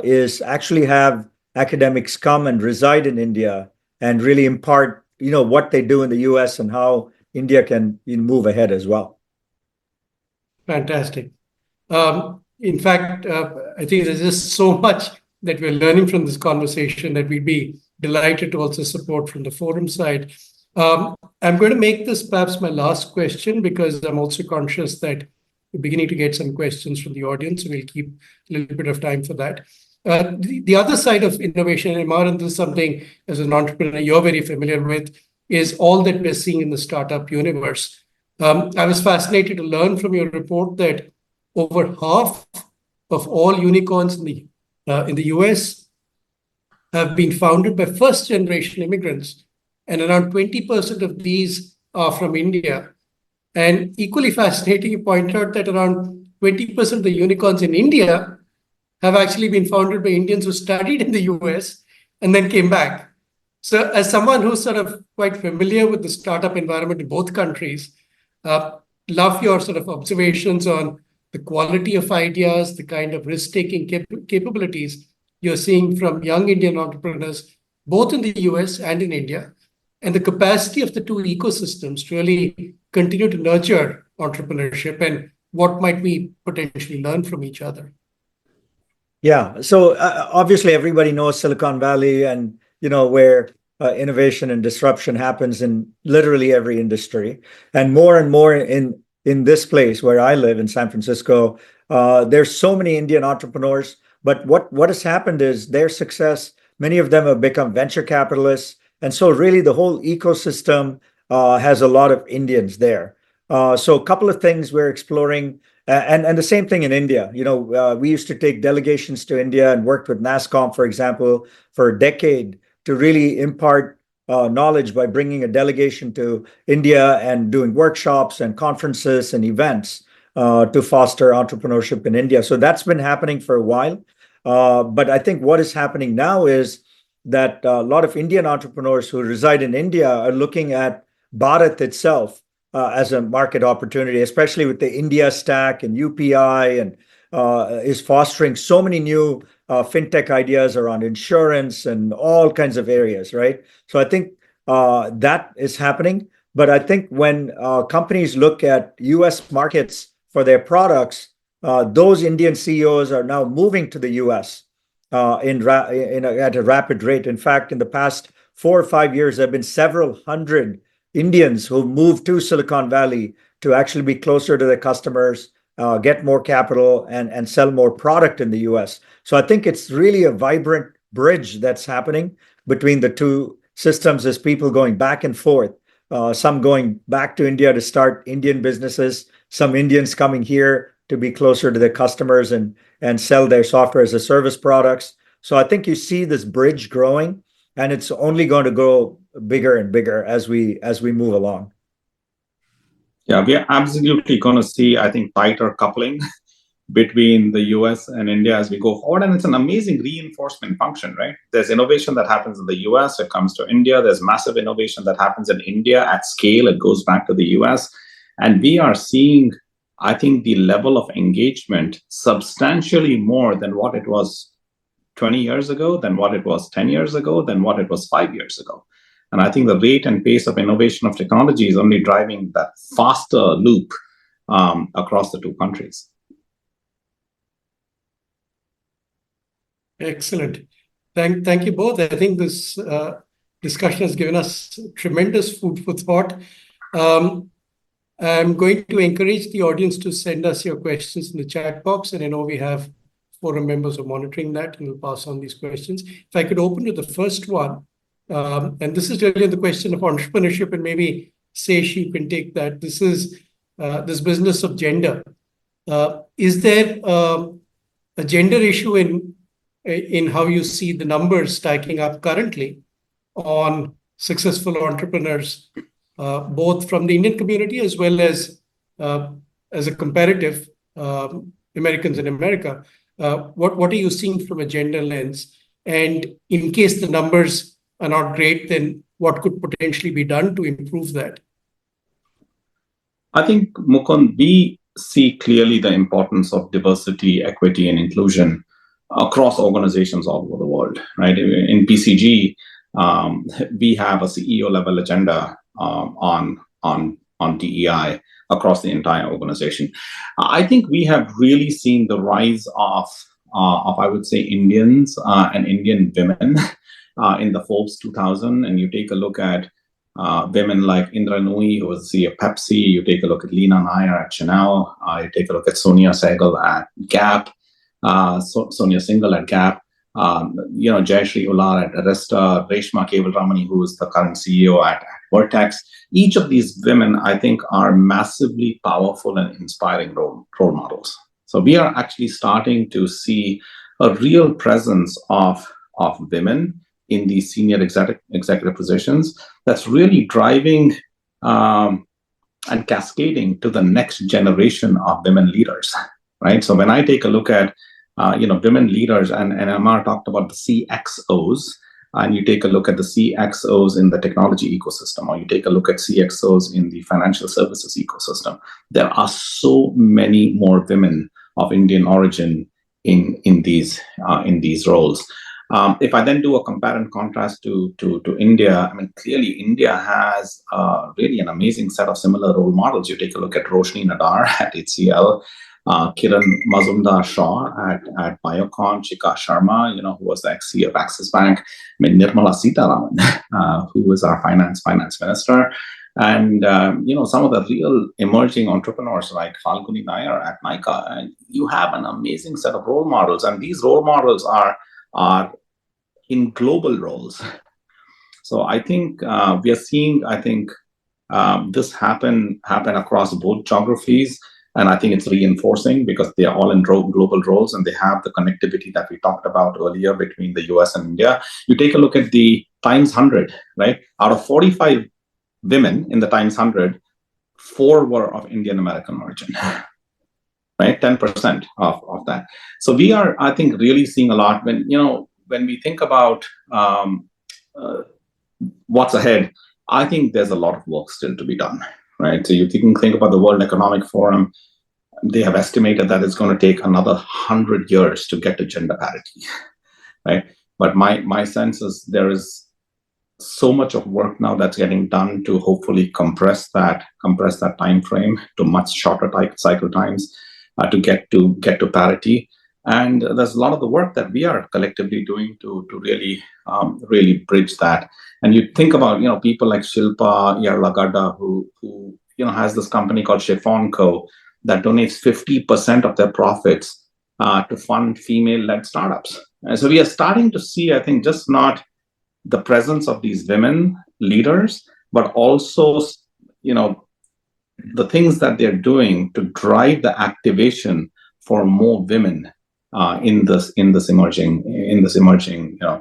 is actually have academics come and reside in India and really impart, what they do in the US and how India can move ahead as well. Fantastic. In fact, I think there's just so much that we're learning from this conversation that we'd be delighted to also support from the forum side. I'm going to make this perhaps my last question because I'm also conscious that we're beginning to get some questions from the audience, so we'll keep a little bit of time for that. The other side of innovation, MR, and this is something as an entrepreneur you're very familiar with, is all that we're seeing in the startup universe. I was fascinated to learn from your report that over half of all unicorns in the US have been founded by first-generation immigrants, and around 20% of these are from India. And equally fascinating, you point out that around 20% of the unicorns in India have actually been founded by Indians who studied in the US and then came back. So as someone who's sort of quite familiar with the startup environment in both countries, love your sort of observations on the quality of ideas, the kind of risk-taking capabilities you're seeing from young Indian entrepreneurs, both in the US and in India, and the capacity of the two ecosystems to really continue to nurture entrepreneurship, and what might we potentially learn from each other. Yeah. So obviously everybody knows Silicon Valley and, where innovation and disruption happens in literally every industry. And more in this place where I live in San Francisco, there's so many Indian entrepreneurs, But what has happened is their success, many of them have become venture capitalists. And so really the whole ecosystem has a lot of Indians there. So a couple of things we're exploring, and the same thing in India. We used to take delegations to India and worked with NASSCOM, for example, for a decade to really impart knowledge by bringing a delegation to India and doing workshops and conferences and events to foster entrepreneurship in India. So that's been happening for a while. But I think what is happening now is that a lot of Indian entrepreneurs who reside in India are looking at Bharat itself as a market opportunity, especially with the India Stack and UPI, and is fostering so many new fintech ideas around insurance and all kinds of areas, right? So I think that is happening. But I think when companies look at US markets for their products, those Indian CEOs are now moving to the US at a rapid rate. In fact, in the past 4 or 5 years, there have been several hundred Indians who moved to Silicon Valley to actually be closer to their customers, get more capital, and sell more product in the US. So I think it's really a vibrant bridge that's happening between the two systems, as people going back and forth, some going back to India to start Indian businesses, some Indians coming here to be closer to their customers and sell their software as a service products. So I think you see this bridge growing, and it's only going to grow bigger and bigger as we move along. Yeah, we are absolutely going to see, I think, tighter coupling between the US and India as we go forward. And it's an amazing reinforcement function, right? There's innovation that happens in the US, it comes to India. There's massive innovation that happens in India at scale, it goes back to the US. And we are seeing, I think, the level of engagement substantially more than what it was 20 years ago, than what it was 10 years ago, than what it was 5 years ago. And I think the rate and pace of innovation of technology is only driving that faster loop across the two countries. Excellent. Thank you both. I think this discussion has given us tremendous food for thought. I'm going to encourage the audience to send us your questions in the chat box. And I know we have forum members who are monitoring that and will pass on these questions. If I could open to the first one, and this is really the question of entrepreneurship, and maybe Sesh, you can take that. This is this business of gender. Is there a gender issue in how you see the numbers stacking up currently on successful entrepreneurs, both from the Indian community as well as a comparative Americans in America? What are you seeing from a gender lens? And in case the numbers are not great, then what could potentially be done to improve that? I think, Mukund, we see clearly the importance of diversity, equity, and inclusion across organizations all over the world, right? In PCG, we have a CEO level agenda on DEI across the entire organization. I think we have really seen the rise of I would say, Indians and Indian women in the Forbes 2000. And you take a look at women like Indra Nooyi, who was the CEO of Pepsi. You take a look at Lena Nair at Chanel. You take a look at Sonia Sehgal at Gap. Sonia Singhal at Gap. Jayashree Ullar at Arista. Reshma Kevalramani, who is the current CEO at Vertex. Each of these women, I think, are massively powerful and inspiring role models. So we are actually starting to see a real presence of women in these senior executive positions that's really driving and cascading to the next generation of women leaders, right? So when I take a look at women leaders, and Amar talked about the CXOs, and you take a look at the CXOs in the technology ecosystem, or you take a look at CXOs in the financial services ecosystem, there are so many more women of Indian origin in these roles. If I then do a compare and contrast to India, I mean, clearly India has really an amazing set of similar role models. You take a look at Roshni Nadar at HCL, Kiran Mazumdar-Shaw at Biocon, Chika Sharma, who was the ex-CEO of Axis Bank, Nirmala Sitharaman, who was our finance minister, And some of the real emerging entrepreneurs like Falguni Nair at Nykaa, and you have an amazing set of role models, and these role models are in global roles. So I think we are seeing, this happen across both geographies, and I think it's reinforcing because they are all in global roles and they have the connectivity that we talked about earlier between the US and India. You take a look at the Times 100, right? Out of 45 women in the Times 100, 4 were of Indian American origin, right? 10% of that. So we are, I think, really seeing a lot when we think about what's ahead. I think there's a lot of work still to be done, right? So you can think about the World Economic Forum. They have estimated that it's going to take another 100 years to get to gender parity, right? But my sense is there is so much of work now that's getting done to hopefully compress that time frame to much shorter cycle times to get to parity. And there's a lot of the work that we are collectively doing to really bridge that. And you think about people like Shilpa Yarlagadda who has this company called Chiffon Co. that donates 50% of their profits to fund female-led startups. And so we are starting to see, I think, just not the presence of these women leaders, but also, the things that they're doing to drive the activation for more women in this emerging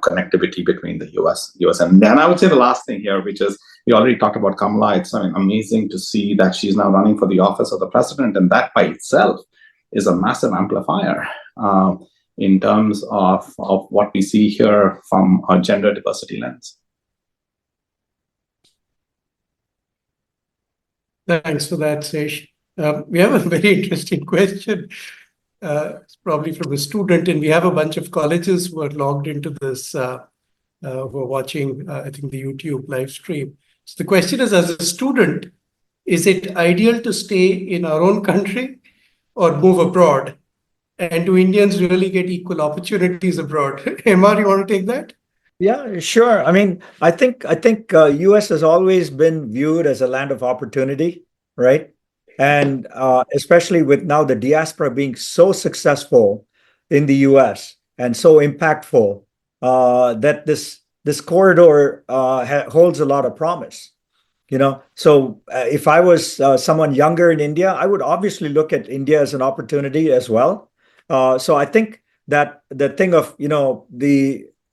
connectivity between the US and I would say the last thing here, which is we already talked about Kamala. It's amazing to see that she's now running for the office of the president, and that by itself is a massive amplifier in terms of what we see here from a gender diversity lens. Thanks for that, Sesh. We have a very interesting question. It's probably from a student, and we have a bunch of colleges who are logged into this, who are watching, I think, the YouTube live stream. So the question is, as a student, is it ideal to stay in our own country or move abroad? And do Indians really get equal opportunities abroad? Emma, you want to take that? Yeah, sure. I mean, I think US has always been viewed as a land of opportunity, right? And especially with now the diaspora being so successful in the US and so impactful, that this corridor holds a lot of promise. So if I was someone younger in India, I would obviously look at India as an opportunity as well. So I think that the thing of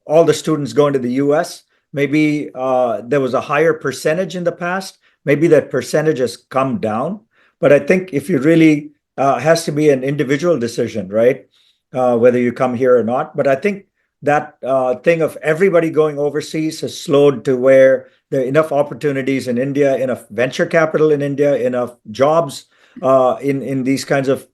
all the students going to the US, maybe there was a higher percentage in the past. Maybe that percentage has come down. But I think if you really has to be an individual decision, right? Whether you come here or not. But I think that thing of everybody going overseas has slowed to where there are enough opportunities in India, enough venture capital in India, enough jobs in these kinds of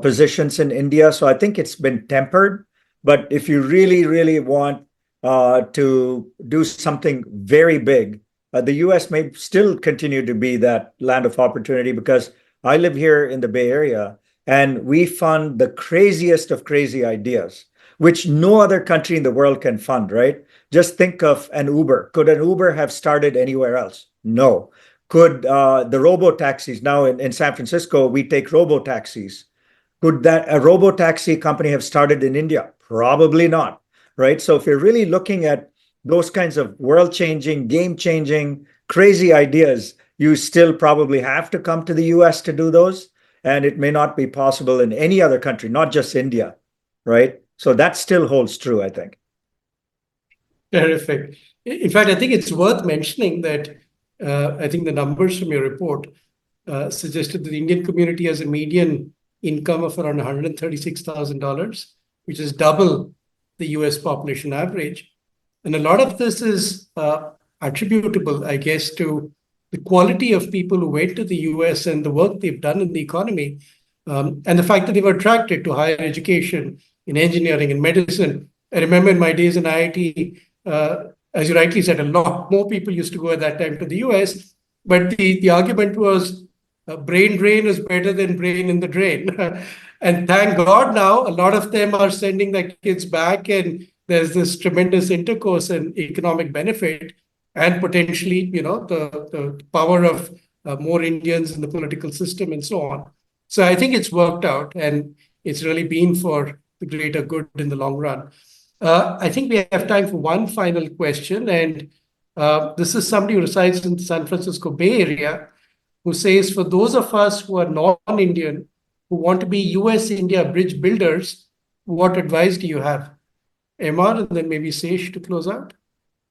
positions in India. So I think it's been tempered. But if you really, really want to do something very big, the US may still continue to be that land of opportunity, because I live here in the Bay Area and we fund the craziest of crazy ideas, which no other country in the world can fund, right? Just think of an Uber. Could an Uber have started anywhere else? No. Could the robo-taxis, now in San Francisco, we take robo-taxis. Could a robo-taxi company have started in India? Probably not, right? So if you're really looking at those kinds of world-changing, game-changing, crazy ideas, you still probably have to come to the US to do those. And it may not be possible in any other country, not just India, right? So that still holds true, I think. Terrific. In fact, I think it's worth mentioning that I think the numbers from your report suggested that the Indian community has a median income of around $136,000, which is double the US population average. And a lot of this is attributable, I guess, to the quality of people who went to the US and the work they've done in the economy, and the fact that they were attracted to higher education in engineering and medicine. I remember in my days in IIT, as you rightly said, a lot more people used to go at that time to the US, but the argument was brain drain is better than brain in the drain. And thank God now, a lot of them are sending their kids back, and there's this tremendous intercourse and economic benefit. and potentially, the power of more Indians in the political system and so on. So I think it's worked out, and it's really been for the greater good in the long run. I think we have time for one final question, and this is somebody who resides in the San Francisco Bay Area, who says, for those of us who are non-Indian, who want to be US-India bridge builders, what advice do you have? Emar, and then maybe Sesh to close out.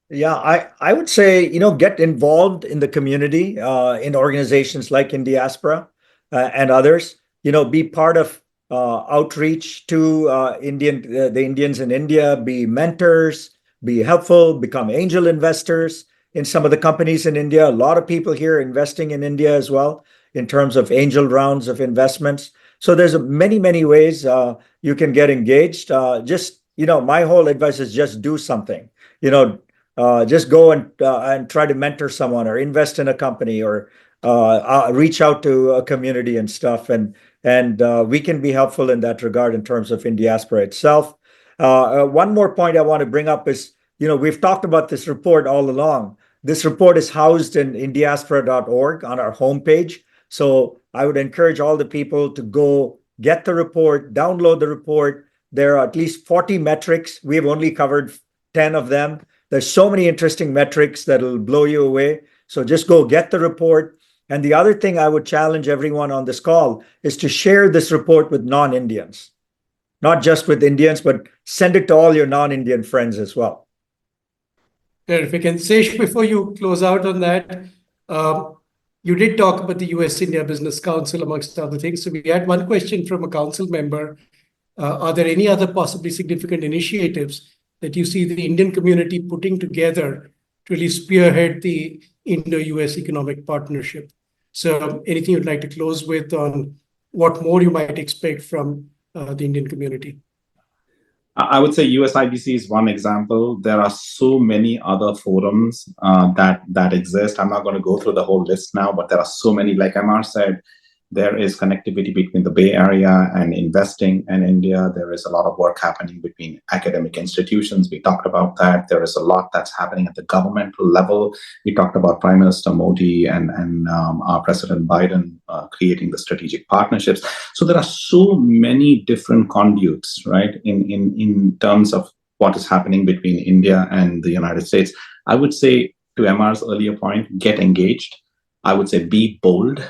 Yeah, I would say, get involved in the community, in organizations like Indiaspora and others. Be part of outreach to the Indians in India, be mentors, be helpful, become angel investors in some of the companies in India. A lot of people here investing in India as well in terms of angel rounds of investments. So there's many, many ways you can get engaged. My whole advice is just do something. Just go and try to mentor someone or invest in a company or reach out to a community and stuff. And we can be helpful in that regard in terms of Indiaspora itself. One more point I want to bring up is, we've talked about this report all along. This report is housed in indiaspora.org on our homepage. So I would encourage all the people to go get the report, download the report. There are at least 40 metrics. We have only covered 10 of them. There's so many interesting metrics that'll blow you away. So just go get the report. And the other thing I would challenge everyone on this call is to share this report with non-Indians, not just with Indians, but send it to all your non-Indian friends as well. Terrific. And Sesh, before you close out on that, you did talk about the US-India Business Council, amongst other things. So we had one question from a council member. Are there any other possibly significant initiatives that you see the Indian community putting together to really spearhead the Indo-US economic partnership? So anything you'd like to close with on what more you might expect from the Indian community? I would say USIBC is one example. There are so many other forums that exist. I'm not going to go through the whole list now, but there are so many. Like Amar said, there is connectivity between the Bay Area and investing in India. There is a lot of work happening between academic institutions. We talked about that. There is a lot that's happening at the governmental level. We talked about Prime Minister Modi and our President Biden creating the strategic partnerships. So there are so many different conduits, right, in terms of what is happening between India and the United States. I would say, to Emar's earlier point, get engaged. I would say be bold.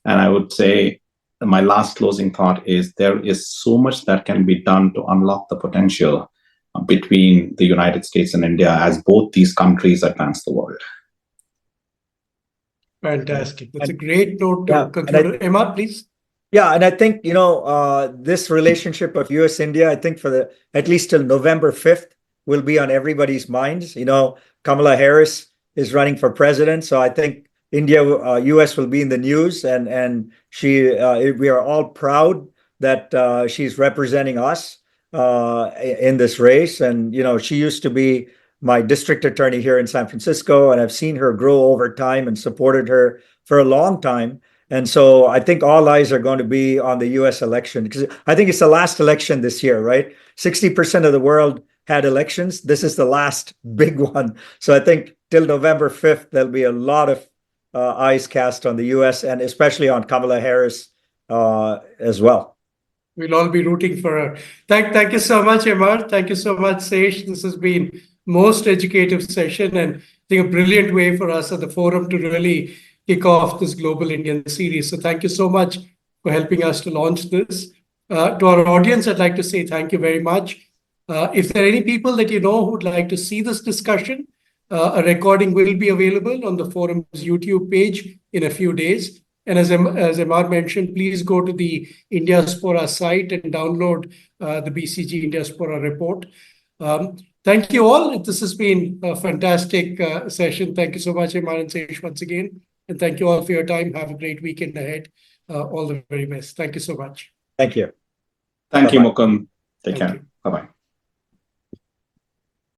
And I would say my last closing thought is there is so much that can be done to unlock the potential between the United States and India as both these countries advance the world. Fantastic. That's a great note to conclude. Emma, please. Yeah, and I think, this relationship of US-India, I think at least till November 5th, will be on everybody's minds. Kamala Harris is running for president. So I think India, US will be in the news, and we are all proud that she's representing us in this race. And she used to be my district attorney here in San Francisco, and I've seen her grow over time and supported her for a long time. And so I think all eyes are going to be on the US election, because I think it's the last election this year, right? 60% of the world had elections. This is the last big one. So I think till November 5th, there'll be a lot of eyes cast on the US, and especially on Kamala Harris as well. We'll all be rooting for her. Thank you so much, Emar. Thank you so much, Sesh. This has been most educative session, and I think a brilliant way for us at the forum to really kick off this Global Indian series. So thank you so much for helping us to launch this. To our audience, I'd like to say thank you very much. If there are any people that who would like to see this discussion, a recording will be available on the forum's YouTube page in a few days. And as Emar mentioned, please go to the Indiaspora site and download the BCG Indiaspora report. Thank you all. This has been a fantastic session. Thank you so much, Emar and Sesh, once again. And thank you all for your time. Have a great weekend ahead. All the very best. Thank you so much. Thank you. Thank you, Mukund. Take Thank care. Bye-bye.